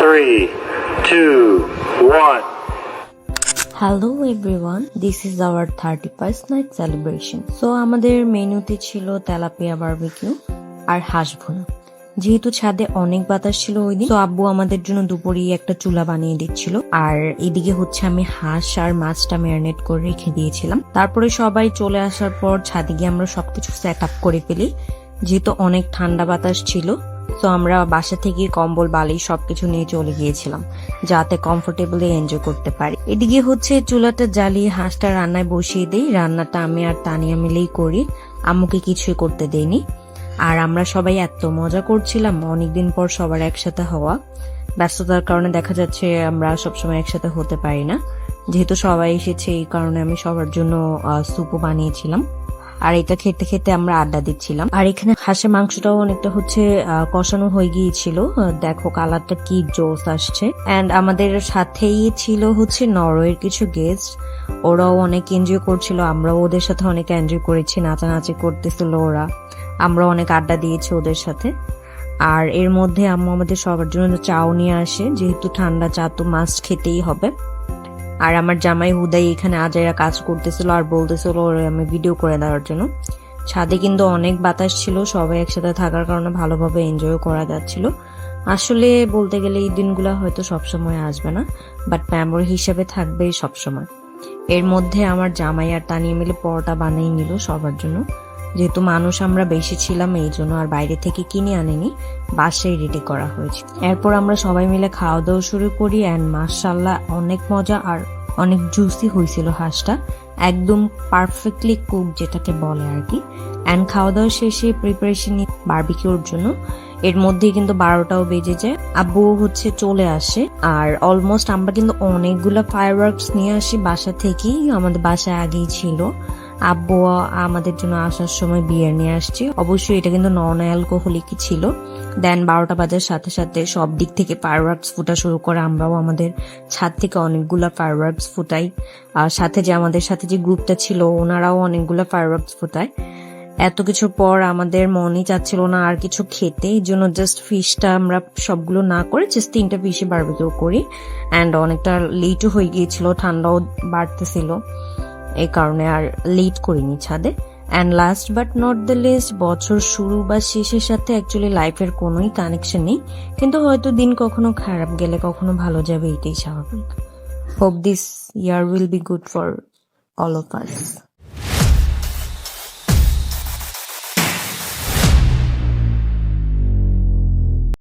3, 2, 1. Hello everyone, this is our 31st night celebration. So আমাদের মেনুতে ছিল তেলাপিয়া বারবিকিউ আর হাঁস ভুনা। যেহেতু ছাদে অনেক বাতাস ছিল ওই দিন, তো আব্বু আমাদের জন্য দুপুরেই একটা চুলা বানিয়ে দিচ্ছিল। আর এদিকে হচ্ছে আমি হাঁস আর মাছটা ম্যারিনেট করে রেখে দিয়েছিলাম। তারপরে সবাই চলে আসার পর ছাদে গিয়ে আমরা সবকিছু সেট আপ করে ফেলি। যেহেতু অনেক ঠান্ডা বাতাস ছিল, তো আমরা বাসা থেকে কম্বল বালি সবকিছু নিয়ে চলে গিয়েছিলাম যাতে কমফোর্টেবলি এনজয় করতে পারি। এদিকে হচ্ছে চুলাটা জ্বালিয়ে হাঁসটা রান্নায় বসিয়ে দেই। রান্নাটা আমি আর তানিয়া মিলেই করি, আম্মুকে কিছুই করতে দেইনি। আর আমরা সবাই এত মজা করছিলাম, অনেকদিন পর সবার একসাথে হওয়া। ব্যস্ততার কারণে দেখা যাচ্ছে আমরা সবসময় একসাথে হতে পারি না। যেহেতু সবাই এসেছে এই কারণে আমি সবার জন্য স্যুপও বানিয়েছিলাম। আর এটা খেতে খেতে আমরা আড্ডা দিচ্ছিলাম। আর এখানে হাঁসের মাংসটাও অনেকটা হচ্ছে কষানো হয়ে গিয়েছিল। দেখো কালারটা কি জোস আসছে। এন্ড আমাদের সাথেই ছিল হচ্ছে নরওয়ের কিছু গেস্ট, ওরাও অনেক এনজয় করছিল, আমরাও ওদের সাথে অনেক এনজয় করেছি, নাচানাচি করতেছিল ওরা, আমরা অনেক আড্ডা দিয়েছি ওদের সাথে। আর এর মধ্যে আম্মু আমাদের সবার জন্য চাও নিয়ে আসে, যেহেতু ঠান্ডা চা তো মাস্ট খেতেই হবে। আর আমার জামাই হুদাই এখানে আজাইরা কাজ করতেছিল আর বলতেছিল ওরে আমি ভিডিও করে দেওয়ার জন্য। ছাদে কিন্তু অনেক বাতাস ছিল, সবাই একসাথে থাকার কারণে ভালোভাবে এনজয় করা যাচ্ছিল। আসলে বলতে গেলে এই দিনগুলো হয়তো সবসময় আসবে না, বাট মেমোরি হিসেবে থাকবে সবসময়। এর মধ্যে আমার জামাই আর তানিয়ে মিলে পরোটা বানিয়ে নিল সবার জন্য। যেহেতু মানুষ আমরা বেশি ছিলাম এই জন্য আর বাইরে থেকে কিনে আনেনি, বাসায় রেডি করা হয়েছে। এরপর আমরা সবাই মিলে খাওয়া দাওয়া শুরু করি। অ্যান্ড মাশাআল্লাহ অনেক মজা আর অনেক জুসি হয়েছিল হাঁসটা, একদম পারফেক্টলি কুক যেটাকে বলে আর কি। অ্যান্ড খাওয়া দাওয়া শেষে প্রিপারেশন বারবিকিউর জন্য। এর মধ্যেই কিন্তু 12টাও বেজে যায়, আব্বু হচ্ছে চলে আসে। আর অলমোস্ট আমরা কিন্তু অনেকগুলো ফায়ারওয়ার্কস নিয়ে আসি বাসা থেকেই, আমাদের বাসায় আগেই ছিল। আব্বু আমাদের জন্য আসার সময় বিয়ার নিয়ে আসছে, অবশ্যই এটা কিন্তু নন অ্যালকোহলিকই ছিল। দেন 12টা বাজার সাথে সাথে সব দিক থেকে ফায়ারওয়ার্কস ফুটা শুরু করে, আমরাও আমাদের ছাদ থেকে অনেকগুলো ফায়ারওয়ার্কস ফুটাই। আর সাথে যে আমাদের সাথে যে গ্রুপটা ছিল ওনারাও অনেকগুলো ফায়ারওয়ার্কস ফুটায়। এত কিছুর পর আমাদের মনই চাচ্ছিল না আর কিছু খেতে, এই জন্য জাস্ট ফিশটা আমরা সবগুলো না করে জাস্ট 3টা ফিশে বারবিকিউ করি। অ্যান্ড অনেকটা লেটও হয়ে গিয়েছিল, ঠান্ডাও বাড়তেছিল, এই কারণে আর লেট করিনি ছাদে। And last but not the least, বছর শুরু বা শেষের সাথে অ্যাকচুয়ালি লাইফের কোনোই কানেকশন নেই, কিন্তু হয়তো দিন কখনো খারাপ গেলে কখনো ভালো যাবে, এটাই স্বাভাবিক। Hope this year will be good for all of us.